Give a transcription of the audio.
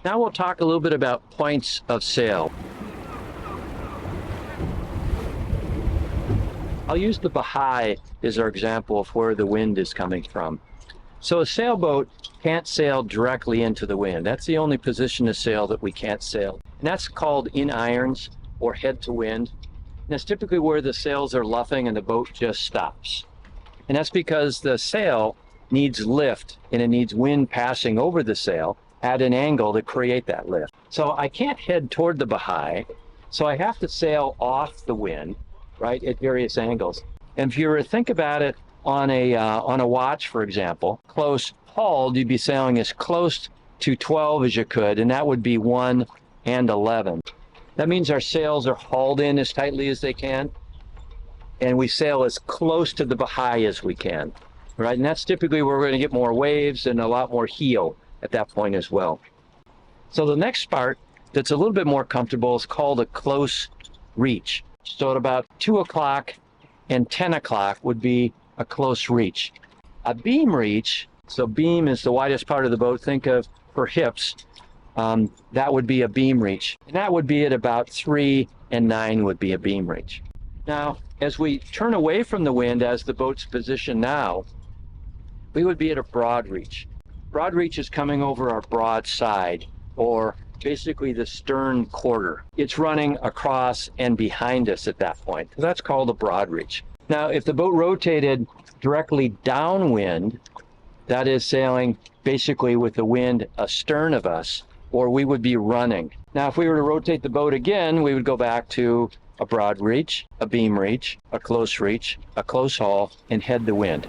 Now we'll talk a little bit about points of sail. I'll use the Baha'i as our example of where the wind is coming from. So a sailboat can't sail directly into the wind. That's the only position of sail that we can't sail. And that's called in irons or head to wind. And that's typically where the sails are luffing and the boat just stops. And that's because the sail needs lift and it needs wind passing over the sail at an angle to create that lift. So I can't head toward the Baha'i, so I have to sail off the wind, right, at various angles. And if you were to think about it on a watch, for example, close hauled, you'd be sailing as close to 12 as you could, and that would be 1 and 11. That means our sails are hauled in as tightly as they can, and we sail as close to the Baha'i as we can, right? And that's typically where we're going to get more waves and a lot more heel at that point as well. So the next part that's a little bit more comfortable is called a close reach. So at about 2 o'clock and 10 o'clock would be a close reach. A beam reach, so beam is the widest part of the boat, think of for hips, that would be a beam reach. And that would be at about 3 and 9 would be a beam reach. Now, as we turn away from the wind as the boat's positioned now, we would be at a broad reach. Broad reach is coming over our broad side, or basically the stern quarter. It's running across and behind us at that point. So that's called a broad reach. Now, if the boat rotated directly downwind, that is sailing basically with the wind astern of us, or we would be running. Now, if we were to rotate the boat again, we would go back to a broad reach, a beam reach, a close haul, and head the wind.